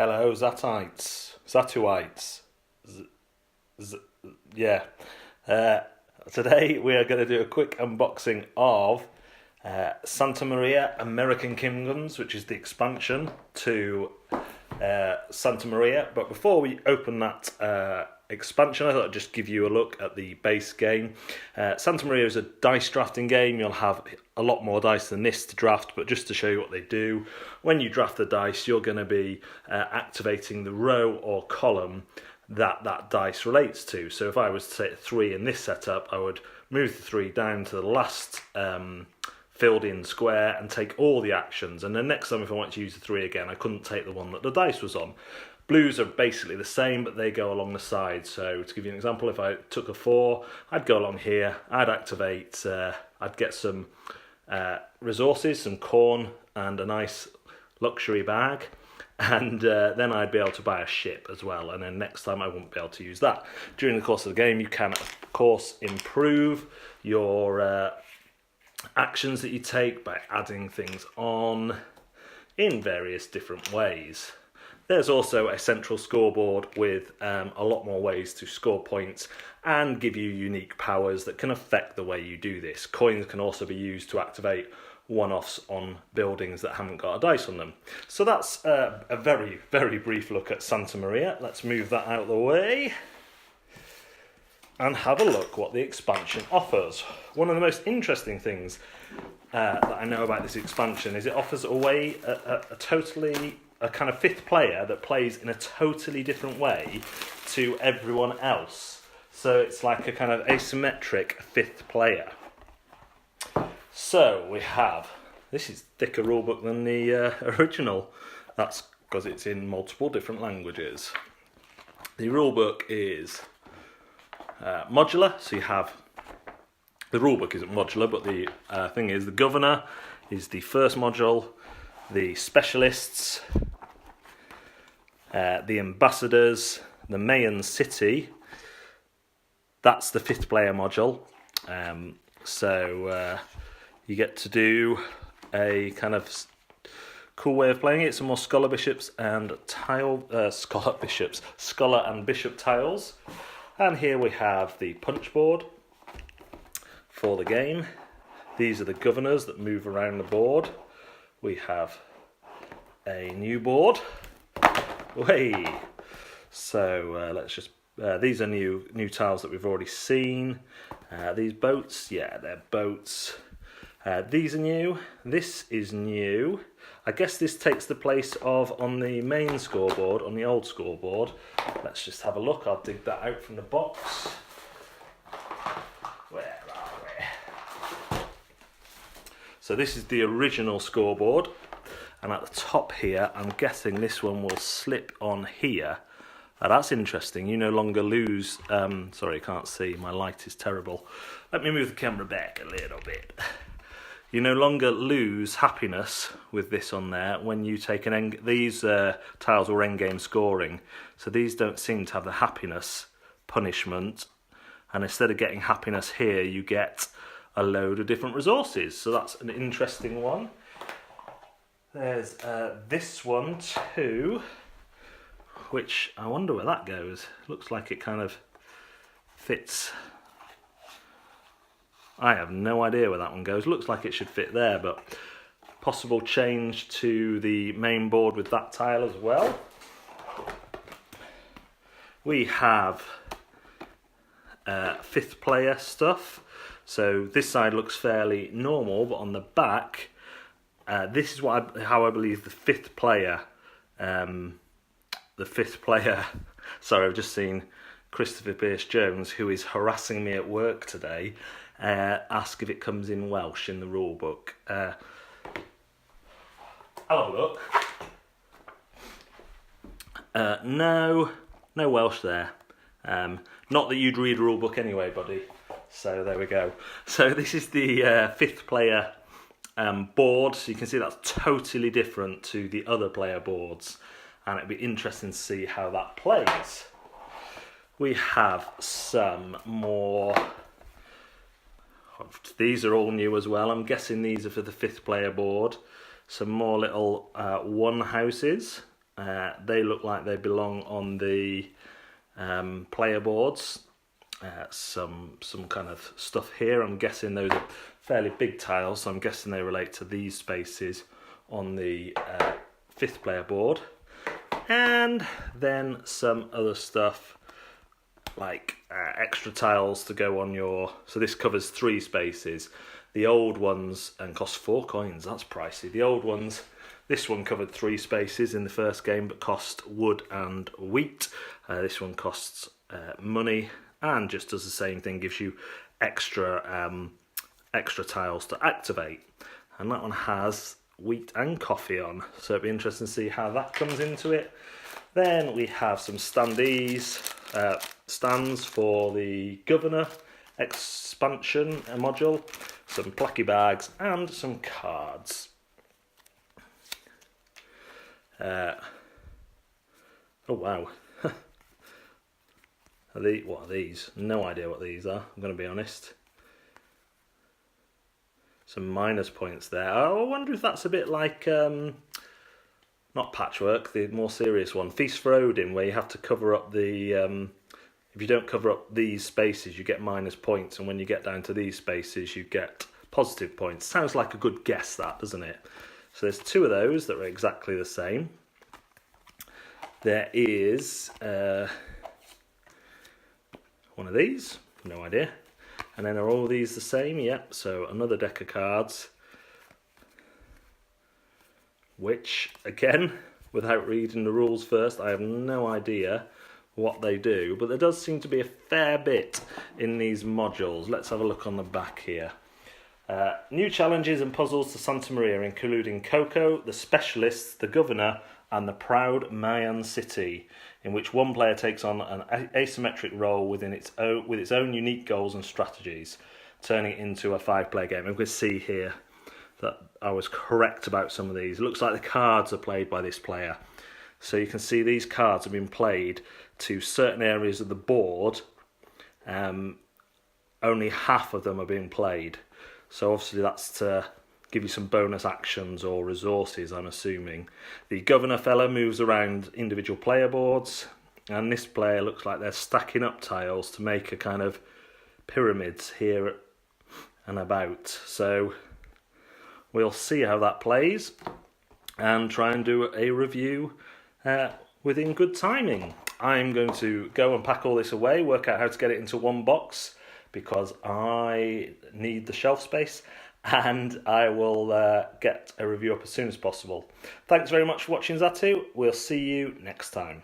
Hello, Zatuites. Yeah. Today we are going to do a quick unboxing of Santa Maria American Kingdoms, which is the expansion to Santa Maria. But before we open that expansion, I thought I'd just give you a look at the base game. Santa Maria is a dice drafting game. You'll have a lot more dice than this to draft, but just to show you what they do, when you draft the dice, you're going to be activating the row or column that dice relates to. So if I was to take 3 in this setup, I would move the 3 down to the last filled in square and take all the actions, and then next time if I want to use the 3 again, I couldn't take the one that the dice was on. Blues are basically the same, but they go along the side. So to give you an example, if I took a 4, I'd go along here, I'd activate, I'd get some resources, some corn and a nice luxury bag, and then I'd be able to buy a ship as well, and then next time I wouldn't be able to use that. During the course of the game, you can of course improve your actions that you take by adding things on in various different ways. There's also a central scoreboard with a lot more ways to score points and give you unique powers that can affect the way you do this. Coins can also be used to activate one-offs on buildings that haven't got a dice on them. So that's a very, very brief look at Santa Maria. Let's move that out of the way and have a look what the expansion offers. One of the most interesting things that I know about this expansion is it offers away a kind of 5th player that plays in a totally different way to everyone else. So it's like a kind of asymmetric 5th player. So we have, this is thicker rulebook than the original. That's because it's in multiple different languages. The rulebook is modular, so you have, the rulebook isn't modular, but the thing is, the governor is the first module, the specialists, the ambassadors, the Mayan city, that's the 5th player module. So you get to do a kind of cool way of playing it. Some more scholar bishops and scholar and bishop tiles. And here we have the punch board for the game. These are the governors that move around the board. We have a new board. Way. So let's just. These are new tiles that we've already seen. These boats, yeah, they're boats. These are new. This is new. I guess this takes the place of on the main scoreboard, on the old scoreboard. Let's just have a look. I'll dig that out from the box. Where are we? So this is the original scoreboard. And at the top here, I'm guessing this one will slip on here. That's interesting. You no longer lose... sorry, I can't see. My light is terrible. Let me move the camera back a little bit. You no longer lose happiness with this on there when you take an... These tiles were endgame scoring, so these don't seem to have the happiness punishment. And instead of getting happiness here, you get a load of different resources. So that's an interesting one. There's this one too, which I wonder where that goes. Looks like it kind of fits. I have no idea where that one goes. Looks like it should fit there, but possible change to the main board with that tile as well. We have 5th player stuff. So this side looks fairly normal, but on the back, this is how I believe the 5th player, sorry, I've just seen Christopher Pierce-Jones, who is harassing me at work today, ask if it comes in Welsh in the rule book. I'll have a look. No Welsh there. Not that you'd read a rule book anyway, buddy. So there we go. So this is the 5th player board, so you can see that's totally different to the other player boards, and it'd be interesting to see how that plays. We have some more. These are all new as well. I'm guessing these are for the 5th player board. Some more little one houses. They look like they belong on the player boards. Some kind of stuff here. I'm guessing those are fairly big tiles, so I'm guessing they relate to these spaces on the 5th player board. And then some other stuff like extra tiles to go on your... So this covers 3 spaces. The old ones, and cost 4 coins, that's pricey. The old ones, this one covered 3 spaces in the first game, but cost wood and wheat. This one costs money, and just does the same thing, gives you extra tiles to activate. And that one has wheat and coffee on, so it'll be interesting to see how that comes into it. Then we have some stands for the Governor expansion module, some placky bags, and some cards. Oh wow. What are these? No idea what these are, I'm going to be honest. Some minus points there. I wonder if that's a bit like, not Patchwork, the more serious one, Feast for Odin, where you have to cover up the... if you don't cover up these spaces, you get minus points, and when you get down to these spaces, you get positive points. Sounds like a good guess, that, doesn't it? So there's 2 of those that are exactly the same. There is one of these, no idea. And then are all these the same? Yep, so another deck of cards, which, again, without reading the rules first, I have no idea what they do, but there does seem to be a fair bit in these modules. Let's have a look on the back here. New challenges and puzzles to Santa Maria, including Coco, the Specialists, the Governor, and the Proud Mayan City, in which one player takes on an asymmetric role with its own unique goals and strategies, turning it into a 5-player game. And we can see here that I was correct about some of these. It looks like the cards are played by this player. So you can see these cards have been played to certain areas of the board. Only half of them are being played. So obviously that's to give you some bonus actions or resources, I'm assuming. The Governor fella moves around individual player boards, and this player looks like they're stacking up tiles to make a kind of pyramids here and about. So we'll see how that plays and try and do a review within good timing. I'm going to go and pack all this away, work out how to get it into one box because I need the shelf space, and I will get a review up as soon as possible. Thanks very much for watching, Zatu. We'll see you next time.